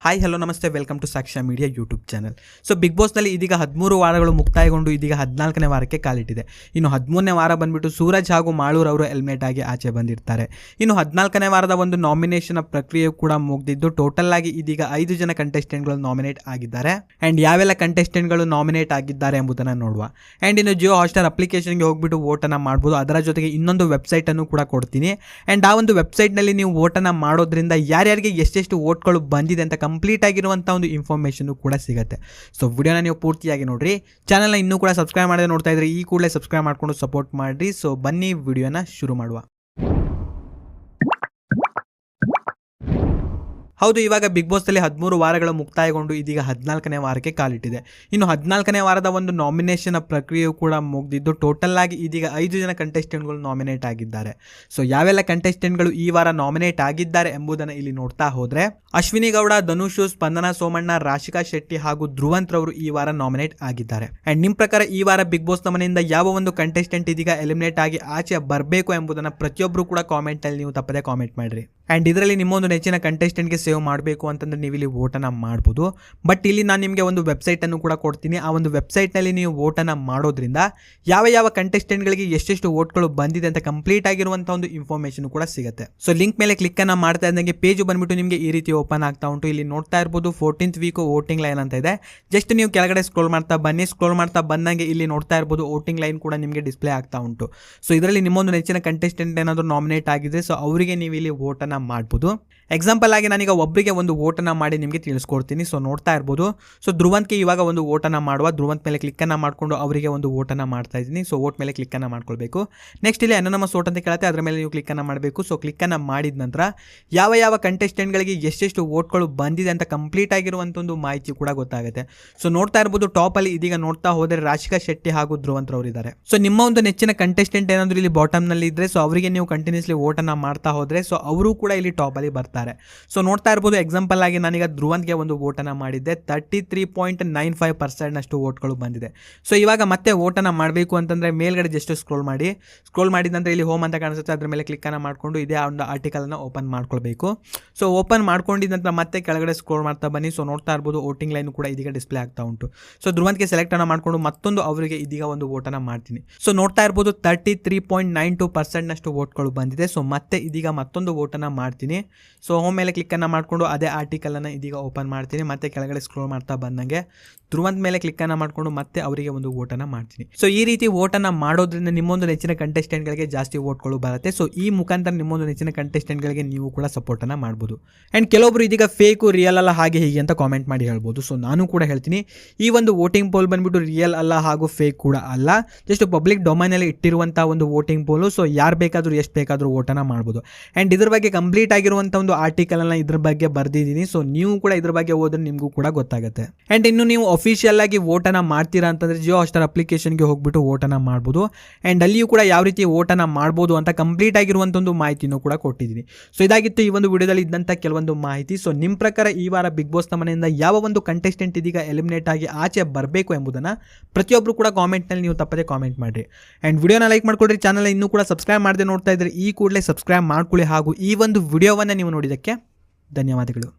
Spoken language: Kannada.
ಹಾಯ್ ಹಲೋ ನಮಸ್ತೆ, welcome to Sakshya media YouTube channel. So big ಬಾಸ್ನಲ್ಲಿ ಇದೀಗ 13 ವಾರಗಳು ಮುಕ್ತಾಯಗೊಂಡು ಇದೀಗ 14ನೇ ವಾರಕ್ಕೆ ಕಾಲಿಟ್ಟಿದೆ. ಇನ್ನು 13ನೇ ವಾರ ಬಂದ್ಬಿಟ್ಟು ಸೂರಜ್ ಹಾಗೂ ಮಾಳೂರ್ ಅವರು ಎಲಿಮಿನೇಟ್ ಆಗಿ ಆಚೆ ಬಂದಿರ್ತಾರೆ. ಇನ್ನು 14ನೇ ವಾರದ ಒಂದು ನಾಮಿನೇಷನ್ ಪ್ರಕ್ರಿಯೆ ಕೂಡ ಮುಗಿದಿದ್ದು ಟೋಟಲ್ ಆಗಿ ಇದೀಗ 5 ಜನ ಕಂಟೆಸ್ಟೆಂಟ್ಗಳು ನಾಮಿನೇಟ್ ಆಗಿದ್ದಾರೆ. ಆ್ಯಂಡ್ ಯಾವೆಲ್ಲ ಕಂಟೆಸ್ಟೆಂಟ್ಗಳು ನಾಮಿನೇಟ್ ಆಗಿದ್ದಾರೆ ಎಂಬುದನ್ನು ನೋಡುವ. ಆ್ಯಂಡ್ ಇನ್ನು ಜಿಯೋ ಹಾಟ್‌ಸ್ಟಾರ್ ಅಪ್ಲಿಕೇಶನ್ಗೆ ಹೋಗ್ಬಿಟ್ಟು ವೋಟನ್ನು ಮಾಡ್ಬೋದು. ಅದರ ಜೊತೆಗೆ ಇನ್ನೊಂದು ವೆಬ್ಸೈಟನ್ನು ಕೂಡ ಕೊಡ್ತೀನಿ. ಆ್ಯಂಡ್ ಆ ಒಂದು ವೆಬ್ಸೈಟ್ನಲ್ಲಿ ನೀವು ವೋಟನ್ನು ಮಾಡೋದ್ರಿಂದ ಯಾರ್ಯಾರಿಗೆ ಎಷ್ಟೆಷ್ಟು ವೋಟ್ಗಳು ಬಂದಿದೆ ಅಂತ ಕಂಪ್ಲೀಟ್ ಆಗಿರುವಂಥ ಒಂದು ಇನ್ಫಾರ್ಮೇಷನ್ ಕೂಡ ಸಿಗುತ್ತೆ. ಸೊ ವಿಡಿಯೋನ ನೀವು ಪೂರ್ತಿಯಾಗಿ ನೋಡ್ರಿ. ಚಾನಲ್ನ ಇನ್ನೂ ಕೂಡ ಸಬ್ಸ್ಕ್ರೈಬ್ ಮಾಡದೆ ನೋಡ್ತಾ ಇದ್ರೆ ಈ ಕೂಡಲೇ ಸಬ್ಸ್ಕ್ರೈಬ್ ಮಾಡ್ಕೊಂಡು ಸಪೋರ್ಟ್ ಮಾಡಿರಿ. ಸೊ ಬನ್ನಿ ವಿಡಿಯೋನ ಶುರು ಮಾಡುವ. ಹೌದು, ಇವಾಗ ಬಿಗ್ ಬಾಸ್ನಲ್ಲಿ 13 ವಾರಗಳು ಮುಕ್ತಾಯಗೊಂಡು ಇದೀಗ 14ನೇ ವಾರಕ್ಕೆ ಕಾಲಿಟ್ಟಿದೆ. ಇನ್ನು 14ನೇ ವಾರದ ಒಂದು ನಾಮಿನೇಷನ್ ಪ್ರಕ್ರಿಯೆಯು ಕೂಡ ಮುಗಿದಿದ್ದು ಟೋಟಲ್ ಆಗಿ ಇದೀಗ 5 ಜನ ಕಂಟೆಸ್ಟೆಂಟ್ಗಳು ನಾಮಿನೇಟ್ ಆಗಿದ್ದಾರೆ. ಸೊ ಯಾವೆಲ್ಲ ಕಂಟೆಸ್ಟೆಂಟ್ಗಳು ಈ ವಾರ ನಾಮಿನೇಟ್ ಆಗಿದ್ದಾರೆ ಎಂಬುದನ್ನು ಇಲ್ಲಿ ನೋಡ್ತಾ ಹೋದ್ರೆ ಅಶ್ವಿನಿ ಗೌಡ, ಧನುಷ್, ಸ್ಪಂದನಾ ಸೋಮಣ್ಣ, ರಾಶಿಕಾ ಶೆಟ್ಟಿ ಹಾಗೂ ಧ್ರುವಂತ್ ರವರು ಈ ವಾರ ನಾಮಿನೇಟ್ ಆಗಿದ್ದಾರೆ. ಅಂಡ್ ನಿಮ್ಮ ಪ್ರಕಾರ ಈ ವಾರ ಬಿಗ್ ಬಾಸ್ ಮನೆಯಿಂದ ಯಾವ ಒಂದು ಕಂಟೆಸ್ಟೆಂಟ್ ಇದೀಗ ಎಲಿಮಿನೇಟ್ ಆಗಿ ಆಚೆ ಬರಬೇಕು ಎಂಬುದನ್ನು ಪ್ರತಿಯೊಬ್ಬರು ಕೂಡ ಕಾಮೆಂಟ್ ಅಲ್ಲಿ ನೀವು ತಪ್ಪದೆ ಕಾಮೆಂಟ್ ಮಾಡ್ರಿ. ಅಂಡ್ ಇದರಲ್ಲಿ ನಿಮ್ಮೊಂದು ನೆಚ್ಚಿನ ಕಂಟೆಸ್ಟೆಂಟ್ಗೆ ಸೇವ್ ಮಾಡಬೇಕು ಅಂತಂದ್ರೆ ನೀವು ಇಲ್ಲಿ ವೋಟನ್ನು ಮಾಡ್ಬೋದು. ಬಟ್ ಇಲ್ಲಿ ನಾನು ನಿಮಗೆ ಒಂದು ವೆಬ್ಸೈಟನ್ನು ಕೂಡ ಕೊಡ್ತೀನಿ. ಆ ಒಂದು ವೆಬ್ಸೈಟ್ನಲ್ಲಿ ನೀವು ವೋಟನ್ನು ಮಾಡೋದ್ರಿಂದ ಯಾವ ಕಂಟೆಸ್ಟೆಂಟ್ಗಳಿಗೆ ಎಷ್ಟೆಷ್ಟು ವೋಟ್ಗಳು ಬಂದಿದೆ ಅಂತ ಕಂಪ್ಲೀಟ್ ಆಗಿರುವಂಥ ಒಂದು ಇನ್ಫಾರ್ಮೇಷನ್ ಕೂಡ ಸಿಗುತ್ತೆ. ಸೊ ಲಿಂಕ್ ಮೇಲೆ ಕ್ಲಿಕ್ಕನ್ನು ಮಾಡ್ತಾ ಇದ್ದಂಗೆ ಪೇಜ್ ಬಂದ್ಬಿಟ್ಟು ನಿಮಗೆ ಈ ರೀತಿ ಓಪನ್ ಆಗ್ತಾ ಉಂಟು. ಇಲ್ಲಿ ನೋಡ್ತಾ ಇರ್ಬೋದು 14th ವೀಕ್ ವೋಟಿಂಗ್ ಲೈನ್ ಅಂತ ಇದೆ. ಜಸ್ಟ್ ನೀವು ಕೆಳಗಡೆ ಸ್ಕ್ರೋಲ್ ಮಾಡ್ತಾ ಬನ್ನಿ. ಸ್ಕ್ರೋಲ್ ಮಾಡ್ತಾ ಬಂದಂಗೆ ಇಲ್ಲಿ ನೋಡ್ತಾ ಇರ್ಬೋದು ವೋಟಿಂಗ್ ಲೈನ್ ಕೂಡ ನಿಮಗೆ ಡಿಸ್ಪ್ಲೇ ಆಗ್ತಾ ಉಂಟು. ಸೊ ಇದರಲ್ಲಿ ನಿಮ್ಮೊಂದು ನೆಚ್ಚಿನ ಕಂಟೆಸ್ಟೆಂಟ್ ಏನಾದರೂ ನಾಮಿನೇಟ್ ಆಗಿದೆ ಸೊ ಅವರಿಗೆ ನೀವು ಇಲ್ಲಿ ವೋಟನ್ನು ಮಾಡ್ಬೋದು. ಎಕ್ಸಾಂಪಲ್ ಆಗಿ ನಾನೀಗ ಒಬ್ಬರಿಗೆ ಒಂದು ವೋಟನ್ನು ಮಾಡಿ ನಿಮಗೆ ತಿಳಿಸ್ಕೊಡ್ತೀನಿ. ಸೊ ನೋಡ್ತಾ ಇರ್ಬೋದು. ಸೊ ಧ್ರುವಂತ್ಗೆ ಇವಾಗ ಒಂದು ವೋಟನ್ನು ಮಾಡುವ. ಧ್ರುವಂತ್ ಮೇಲೆ ಕ್ಲಿಕ್ಕನ್ನು ಮಾಡಿಕೊಂಡು ಅವರಿಗೆ ಒಂದು ವೋಟನ್ನು ಮಾಡ್ತಾ ಇದ್ದೀನಿ. ಸೊ ವೋಟ್ ಮೇಲೆ ಕ್ಲಿಕ್ಕನ್ನು ಮಾಡ್ಕೊಳ್ಬೇಕು. ನೆಕ್ಸ್ಟ್ ಇಲ್ಲಿ ಅನೋನಮಸ್ ವೋಟ್ ಅಂತ ಕೇಳುತ್ತೆ, ಅದರ ಮೇಲೆ ನೀವು ಕ್ಲಿಕ್ಕನ್ನು ಮಾಡಬೇಕು. ಸೊ ಕ್ಲಿಕ್ಕನ್ನು ಮಾಡಿದ ನಂತರ ಯಾವ ಕಂಟೆಸ್ಟೆಂಟ್ಗಳಿಗೆ ಎಷ್ಟೆಷ್ಟು ವೋಟ್ಗಳು ಬಂದಿದೆ ಅಂತ ಕಂಪ್ಲೀಟ್ ಆಗಿರುವಂಥ ಒಂದು ಮಾಹಿತಿ ಕೂಡ ಗೊತ್ತಾಗುತ್ತೆ. ಸೊ ನೋಡ್ತಾ ಇರ್ಬೋದು ಟಾಪಲ್ಲಿ ಇದೀಗ ನೋಡ್ತಾ ಹೋದರೆ ರಾಶಿಕಾ ಶೆಟ್ಟಿ ಹಾಗೂ ಧ್ರುವಂತ್ ರವರು ಇದ್ದಾರೆ. ಸೊ ನಿಮ್ಮ ಒಂದು ನೆಚ್ಚಿನ ಕಂಟೆಸ್ಟೆಂಟ್ ಏನಾದರೂ ಇಲ್ಲಿ ಬಾಟಮ್ನಲ್ಲಿ ಇದ್ದರೆ ಸೊ ಅವರಿಗೆ ನೀವು ಕಂಟಿನ್ಯೂಸ್ಲಿ ವೋಟನ್ನು ಮಾಡ್ತಾ ಹೋದರೆ ಸೊ ಅವರು ಕೂಡ ಇಲ್ಲಿ ಟಾಪಲ್ಲಿ ಬರ್ತಾರೆ. ಸೊ ನೋಡ್ತಾ ಇರ್ಬೋದು ಎಕ್ಸಾಂಪಲ್ ಆಗಿ ನಾನೀಗ ಧ್ರುವಂತ್ಗೆ ಒಂದು ವೋಟನ್ನು ಮಾಡಿದ್ದೆ. 33.95% ವೋಟ್ಗಳು ಬಂದಿದೆ. ಸೊ ಇವಾಗ ಮತ್ತೆ ವೋಟನ್ನು ಮಾಡಬೇಕು ಅಂತಂದರೆ ಮೇಲ್ಗಡೆ ಜಸ್ಟ್ ಸ್ಕ್ರೋಲ್ ಮಾಡಿದ ನಂತರ ಇಲ್ಲಿ ಹೋಮ್ ಅಂತ ಕಾಣಿಸುತ್ತೆ, ಅದ್ರ ಮೇಲೆ ಕ್ಲಿಕ್ಕನ್ನು ಮಾಡಿಕೊಂಡು ಇದೇ ಒಂದು ಆರ್ಟಿಕಲನ್ನು ಓಪನ್ ಮಾಡ್ಕೊಳ್ಬೇಕು. ಸೊ ಓಪನ್ ಮಾಡ್ಕೊಂಡಿದ್ದ ನಂತರ ಮತ್ತೆ ಕೆಳಗಡೆ ಸ್ಕ್ರೋಲ್ ಮಾಡ್ತಾ ಬನ್ನಿ. ಸೊ ನೋಡ್ತಾ ಇರ್ಬೋದು ವೋಟಿಂಗ್ ಲೈನ್ ಕೂಡ ಇದೀಗ ಡಿಸ್ಪ್ಲೇ ಆಗ್ತಾ ಉಂಟು. ಸೊ ಧ್ರುವಂತ್ಗೆ ಸೆಲೆಕ್ಟ್ ಅನ್ನು ಮಾಡಿಕೊಂಡು ಮತ್ತೊಂದು ಅವರಿಗೆ ಇದೀಗ ಒಂದು ವೋಟನ್ನು ಮಾಡ್ತೀನಿ. ಸೊ ನೋಡ್ತಾ ಇರ್ಬೋದು 33.92% ವೋಟ್ಗಳು ಬಂದಿದೆ. ಸೊ ಮತ್ತೆ ಇದೀಗ ಮತ್ತೊಂದು ವೋಟನ್ನು ಮಾಡ್ತೀನಿ. ಸೊ ಹೋಮ್ ಮೇಲೆ ಕ್ಲಿಕ್ಕನ್ನು ಮಾಡಿಕೊಂಡು ಅದೇ ಆರ್ಟಿಕಲನ್ನು ಇದೀಗ ಓಪನ್ ಮಾಡ್ತೀನಿ. ಮತ್ತೆ ಕೆಳಗಡೆ ಸ್ಕ್ರೋಲ್ ಮಾಡ್ತಾ ಬಂದಂಗೆ ಧ್ರುವಂತ್ ಮೇಲೆ ಕ್ಲಿಕ್ಕನ್ನು ಮಾಡಿಕೊಂಡು ಮತ್ತೆ ಅವರಿಗೆ ಒಂದು ವೋಟನ್ನು ಮಾಡ್ತೀನಿ. ಸೊ ಈ ರೀತಿ ವೋಟನ್ನು ಮಾಡೋದ್ರಿಂದ ನಿಮ್ಮೊಂದು ನೆಚ್ಚಿನ ಕಂಟೆಸ್ಟೆಂಟ್ಗಳಿಗೆ ಜಾಸ್ತಿ ವೋಟ್ಗಳು ಬರುತ್ತೆ. ಸೊ ಈ ಮುಖಾಂತರ ನಿಮ್ಮೊಂದು ನೆಚ್ಚಿನ ಕಂಟೆಸ್ಟೆಂಟ್ಗಳಿಗೆ ನೀವು ಕೂಡ ಸಪೋರ್ಟನ್ನು ಮಾಡ್ಬೋದು. ಆ್ಯಂಡ್ ಕೆಲವೊಬ್ರು ಇದೀಗ ಫೇಕು ರಿಯಲ್ ಅಲ್ಲ ಹಾಗೆ ಹೀಗೆ ಅಂತ ಕಾಮೆಂಟ್ ಮಾಡಿ ಹೇಳ್ಬೋದು. ಸೊ ನಾನು ಕೂಡ ಹೇಳ್ತೀನಿ, ಈ ಒಂದು ವೋಟಿಂಗ್ ಪೋಲ್ ಬಂದ್ಬಿಟ್ಟು ರಿಯಲ್ ಅಲ್ಲ ಹಾಗೂ ಫೇಕ್ ಕೂಡ ಅಲ್ಲ, ಜಸ್ಟ್ ಪಬ್ಲಿಕ್ ಡೊಮೈನಲ್ಲಿ ಇಟ್ಟಿರುವಂಥ ಒಂದು ವೋಟಿಂಗ್ ಪೋಲು. ಸೊ ಯಾರು ಬೇಕಾದರೂ ಎಷ್ಟು ಬೇಕಾದರೂ ವೋಟನ್ನು ಮಾಡ್ಬೋದು. ಆ್ಯಂಡ್ ಇದ್ರ ಬಗ್ಗೆ ಕಂಪ್ಲೀಟ್ ಆಗಿರುವಂಥ ಒಂದು ಆರ್ಟಿಕಲನ್ನು ಇದ್ರ ಬಗ್ಗೆ ಬರ್ದಿದ್ದೀನಿ. ಸೊ ನೀವು ಕೂಡ ಇದ್ರ ಬಗ್ಗೆ ಓದಿದ್ರೆ ನಿಮಗೂ ಕೂಡ ಗೊತ್ತಾಗುತ್ತೆ. ಆ್ಯಂಡ್ ಇನ್ನು ನೀವು ಅಫಿಷಿಯಲ್ ಆಗಿ ವೋಟನ್ನು ಮಾಡ್ತೀರಾ ಅಂತಂದರೆ ಜಿಯೋ ಹಾಟ್‌ಸ್ಟಾರ್ ಅಪ್ಲಿಕೇಶನ್ಗೆ ಹೋಗ್ಬಿಟ್ಟು ವೋಟನ್ನು ಮಾಡ್ಬೋದು. ಆ್ಯಂಡ್ ಅಲ್ಲಿಯೂ ಕೂಡ ಯಾವ ರೀತಿ ವೋಟನ್ನು ಮಾಡ್ಬೋದು ಅಂತ ಕಂಪ್ಲೀಟ್ ಆಗಿರುವಂಥ ಒಂದು ಮಾಹಿತಿನೂ ಕೂಡ ಕೊಟ್ಟಿದ್ದೀನಿ. ಸೊ ಇದಾಗಿತ್ತು ಈ ಒಂದು ವಿಡಿಯೋದಲ್ಲಿ ಇದ್ದಂಥ ಕೆಲವೊಂದು ಮಾಹಿತಿ. ಸೊ ನಿಮ್ಮ ಪ್ರಕಾರ ಈ ವಾರ ಬಿಗ್ ಬಾಸ್ ಮನೆಯಿಂದ ಯಾವ ಒಂದು ಕಂಟೆಸ್ಟೆಂಟ್ ಇದೀಗ ಎಲಿಮಿನೇಟ್ ಆಗಿ ಆಚೆ ಬರಬೇಕು ಎಂಬುದನ್ನು ಪ್ರತಿಯೊಬ್ಬರು ಕೂಡ ಕಾಮೆಂಟ್ನಲ್ಲಿ ನೀವು ತಪ್ಪದೆ ಕಾಮೆಂಟ್ ಮಾಡಿರಿ. ಆ್ಯಂಡ್ ವಿಡಿಯೋನ ಲೈಕ್ ಮಾಡ್ಕೊಳ್ರಿ. ಚಾನಲ್ ಇನ್ನೂ ಕೂಡ ಸಬ್ಸ್ಕ್ರೈಬ್ ಮಾಡದೆ ನೋಡ್ತಾ ಇದ್ರೆ ಈ ಕೂಡಲೇ ಸಬ್ಸ್ಕ್ರೈಬ್ ಮಾಡ್ಕೊಳ್ಳಿ. ಹಾಗೂ ಈ ಒಂದು ವಿಡಿಯೋವನ್ನು ನೀವು ನೋಡಿದ್ದಕ್ಕೆ ಧನ್ಯವಾದಗಳು.